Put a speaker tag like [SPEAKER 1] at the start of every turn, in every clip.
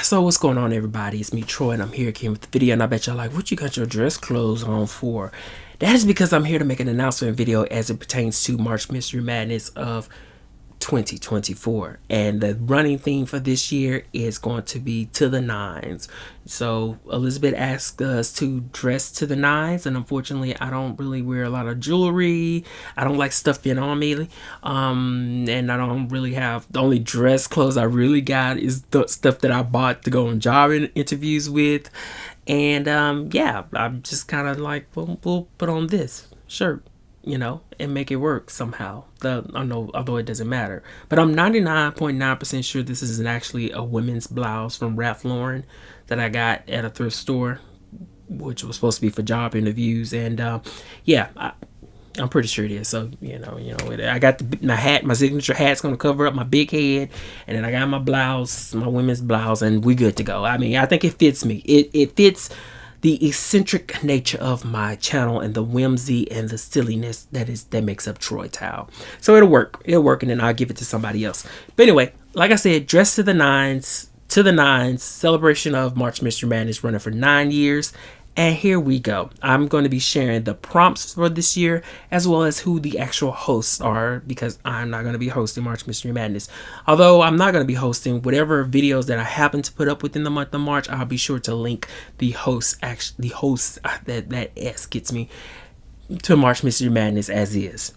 [SPEAKER 1] So what's going on, everybody? It's me, Troi, and I'm here again with the video. And I bet y'all like, what you got your dress clothes on for? That is because I'm here to make an announcement video as it pertains to March Mystery Madness of 2024, and the running theme for this year is going to be to the nines. So Elizabeth asked us to dress to the nines, and unfortunately I don't really wear a lot of jewelry. I don't like stuff being on me, and I don't really have, the only dress clothes I really got is the stuff that I bought to go on job interviews with. And yeah, I'm just kind of like, we'll put on this shirt, you know, and make it work somehow. I know, although it doesn't matter. But I'm 99.9% sure this is actually a women's blouse from Ralph Lauren that I got at a thrift store, which was supposed to be for job interviews. And yeah, I'm pretty sure it is. So, you know, I got my hat, my signature hat's going to cover up my big head. And then I got my blouse, my women's blouse, and we good to go. I mean, I think it fits me. It fits the eccentric nature of my channel and the whimsy and the silliness that makes up Troi Towel. So it'll work, and then I'll give it to somebody else. But anyway, like I said, dress to the nines, celebration of March Mystery Madness running for 9 years. And here we go. I'm going to be sharing the prompts for this year, as well as who the actual hosts are, because I'm not going to be hosting March Mystery Madness. Although I'm not going to be hosting whatever videos that I happen to put up within the month of March, I'll be sure to link the hosts, that S gets me, to March Mystery Madness as is.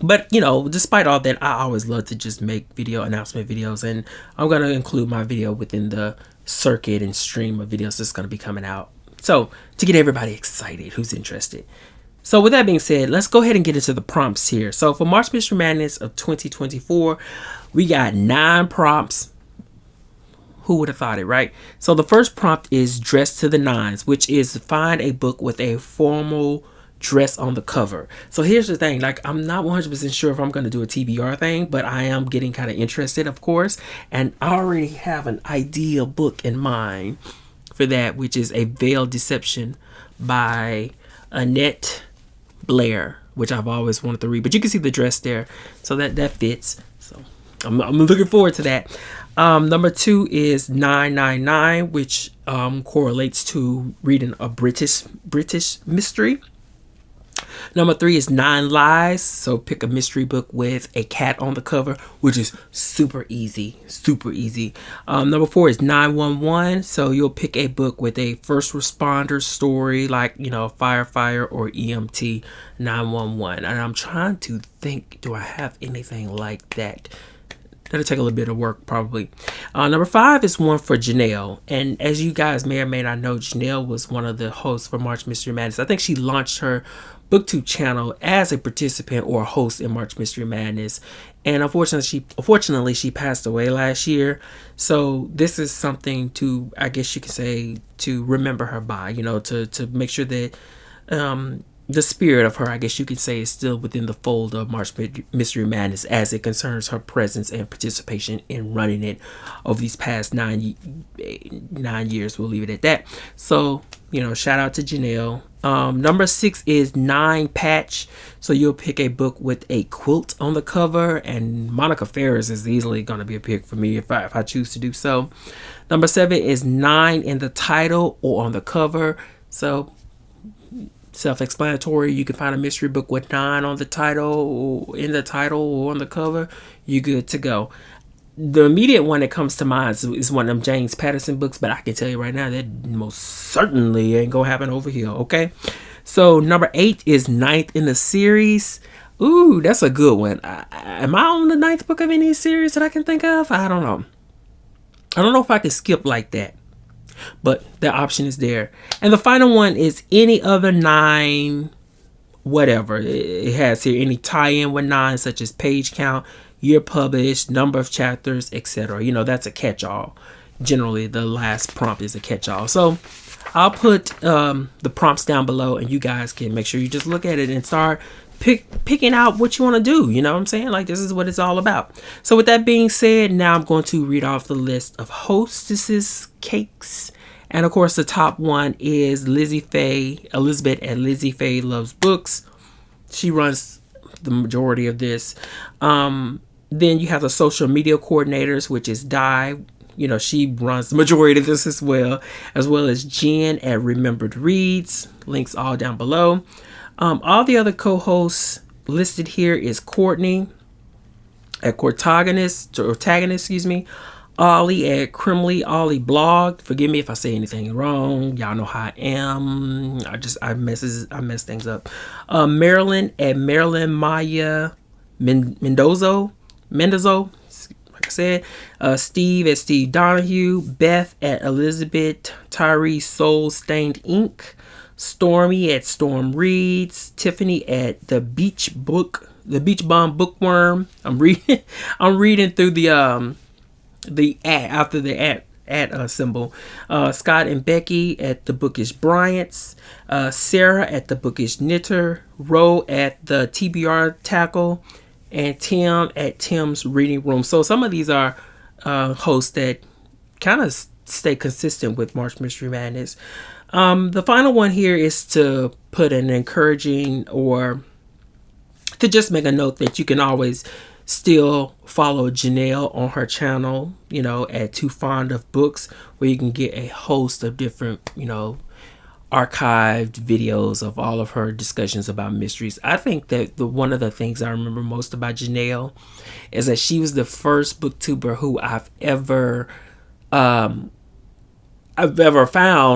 [SPEAKER 1] But, you know, despite all that, I always love to just make video announcement videos, and I'm going to include my video within the circuit and stream of videos that's going to be coming out. So, to get everybody excited who's interested. So, with that being said, let's go ahead and get into the prompts here. So, for March Mystery Madness of 2024, we got 9 prompts. Who would have thought it, right? So, the first prompt is dress to the nines, which is find a book with a formal dress on the cover. So, here's the thing. Like, I'm not 100% sure if I'm going to do a TBR thing, but I am getting kind of interested, of course. And I already have an ideal book in mind for that, which is A Veiled Deception by Annette Blair, which I've always wanted to read, but you can see the dress there, so that fits. So I'm looking forward to that. Number 2 is 999, which correlates to reading a British mystery. Number 3 is 9 Lies. So pick a mystery book with a cat on the cover, which is super easy. Number 4 is 911. So you'll pick a book with a first responder story, like, you know, Firefighter or EMT 911. And I'm trying to think, do I have anything like that? That'll take a little bit of work, probably. Number 5 is one for Janelle. And as you guys may or may not know, Janelle was one of the hosts for March Mystery Madness. I think she launched her BookTube channel as a participant or a host in March Mystery Madness. And unfortunately, she passed away last year. So this is something to, I guess you could say, to remember her by, you know, to make sure that the spirit of her, I guess you could say, is still within the fold of March Mystery Madness as it concerns her presence and participation in running it over these past 9 years. We'll leave it at that. So, you know, shout out to Janelle. Number 6 is 9 Patch. So you'll pick a book with a quilt on the cover, and Monica Ferris is easily going to be a pick for me if I choose to do so. Number 7 is 9 in the title or on the cover. So self-explanatory. You can find a mystery book with 9 on the title, or in the title, or on the cover. You're good to go. The immediate one that comes to mind is one of them James Patterson books, but I can tell you right now that most certainly ain't gonna happen over here. Okay, so number 8 is 9th in the series. Ooh, that's a good one. Am I on the 9th book of any series that I can think of? I don't know. I don't know if I can skip like that, but the option is there. And the final one is any other 9, whatever it has here, any tie-in with 9, such as page count, year published, number of chapters, etc. You know, that's a catch-all. Generally, the last prompt is a catch-all. So I'll put the prompts down below, and you guys can make sure you just look at it and start picking out what you want to do. You know what I'm saying? Like, this is what it's all about. So with that being said, now I'm going to read off the list of hostesses cakes. And of course, the top one is Elizabeth at LizziefayeLovesBooks. She runs the majority of this. Then you have the social media coordinators, which is Di, she runs the majority of this as well as Jenn at Remembered Reads. Links all down below. All the other co-hosts listed here is Courtney at Cortagonist, excuse me. Ollie at Crimley Ollie Blog. Forgive me if I say anything wrong. Y'all know how I am. I mess things up. Marilyn at Marilyn Maya Mendoza. Like I said. Steve at Steve Donahue. Beth at Elizabeth Tyree Soul Stained Ink. Stormy at Storm Reads. Tiffany at The Beach Bomb Bookworm. I'm reading through the at after the at symbol. Scott and Becky at The Bookish Bryants. Sarah at The Bookish Knitter. Ro at the TBR Tackle. And Tim at Tim's Reading Room. So some of these are hosts that kind of stay consistent with March Mystery Madness. The final one here is to put an encouraging, or to just make a note that you can always still follow Janelle on her channel, at Too Fond of Books, where you can get a host of different, archived videos of all of her discussions about mysteries. I think that one of the things I remember most about Janelle is that she was the first booktuber who I've ever found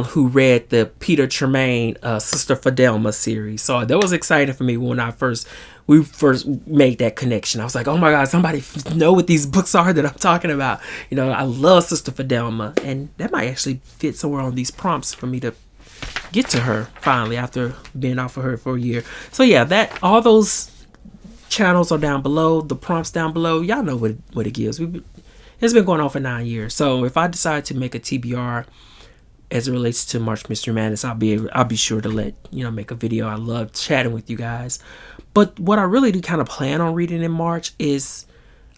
[SPEAKER 1] who read the Peter Tremaine Sister Fidelma series. So that was exciting for me when we first made that connection. I was like, oh my God, somebody know what these books are that I'm talking about. I love Sister Fidelma, and that might actually fit somewhere on these prompts for me to get to her finally after being off of her for a year. So yeah, all those channels are down below. The prompts down below. Y'all know what it gives. It's been going on for 9 years. So if I decide to make a TBR as it relates to March Mystery Madness, I'll be sure to make a video. I love chatting with you guys. But what I really do kind of plan on reading in March is,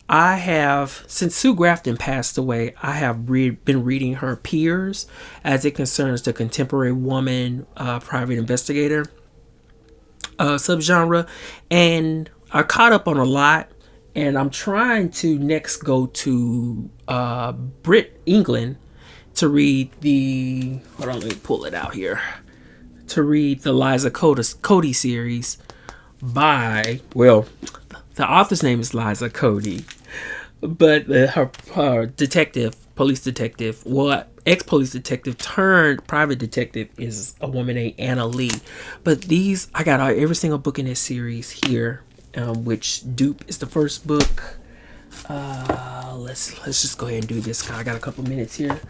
[SPEAKER 1] since Sue Grafton passed away, I have been reading her Peers as it concerns the contemporary woman private investigator subgenre, and I caught up on a lot, and I'm trying to next go to England to read let me pull it out here, to read the Liza Cody series by, the author's name is Liza Cody, but her police detective, ex-police detective turned private detective is a woman named Anna Lee. But I got every single book in this series here, which Dupe is the first book. Let's just go ahead and do this. I got a couple minutes here.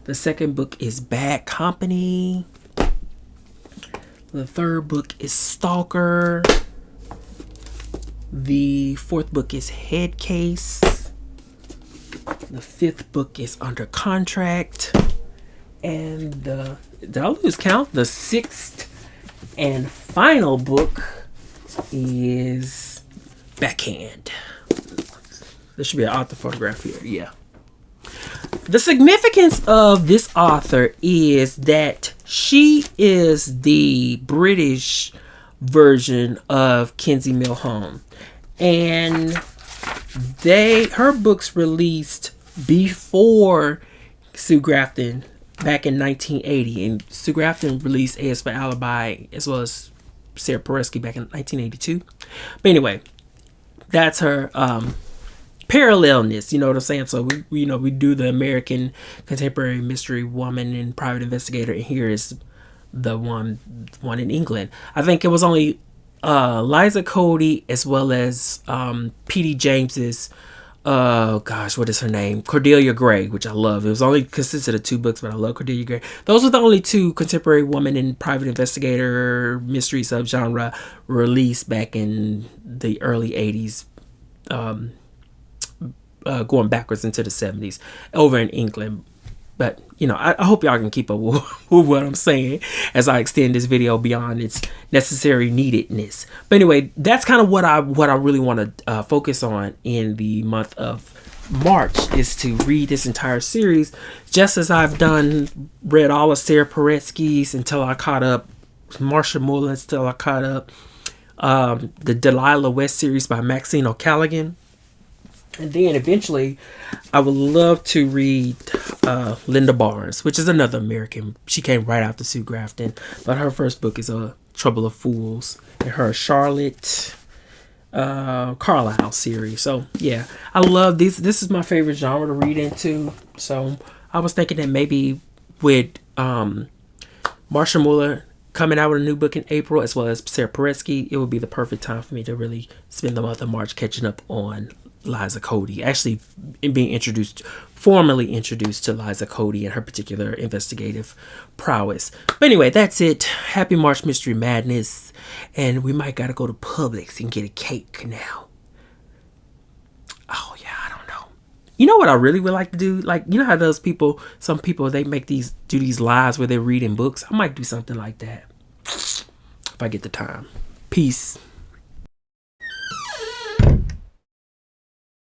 [SPEAKER 1] The second book is Bad Company. The third book is Stalker. The fourth book is Head Case. The fifth book is Under Contract. And did I lose count? The sixth and final book is Backhand. There should be an author photograph here. Yeah. The significance of this author is that she is the British version of Kinsey Milhone, and her books released before Sue Grafton back in 1980, and Sue Grafton released A is for Alibi as well as Sarah Paresky back in 1982. But anyway, that's her parallelness, you know what I'm saying? So we do the American contemporary mystery woman and private investigator, and here is the one in England. I think it was only Liza Cody as well as P.D. James's what is her name? Cordelia Gray, which I love. It was only consisted of 2 books, but I love Cordelia Gray. Those were the only 2 contemporary woman and private investigator mystery subgenre released back in the early 80s, going backwards into the 70s over in England. But I hope y'all can keep up with what I'm saying as I extend this video beyond its necessary neededness. But anyway, that's kind of what I really want to focus on in the month of March, is to read this entire series, just as I've read all of Sarah Paresky's until I caught up, Marsha Mullen's till I caught up, the Delilah West series by Maxine O'Callaghan. And then eventually, I would love to read Linda Barnes, which is another American. She came right after Sue Grafton, but her first book is Trouble of Fools, and her Charlotte Carlisle series. So yeah, I love these. This is my favorite genre to read into. So I was thinking that maybe with Marsha Muller coming out with a new book in April, as well as Sarah Paretsky, it would be the perfect time for me to really spend the month of March catching up on Liza Cody. Actually, being formally introduced to Liza Cody and her particular investigative prowess. But anyway, that's it. Happy March Mystery Madness. And we might gotta go to Publix and get a cake now. Oh yeah, I don't know. You know what I really would like to do? Like, you know how some people they do these lives where they're reading books. I might do something like that if I get the time. Peace.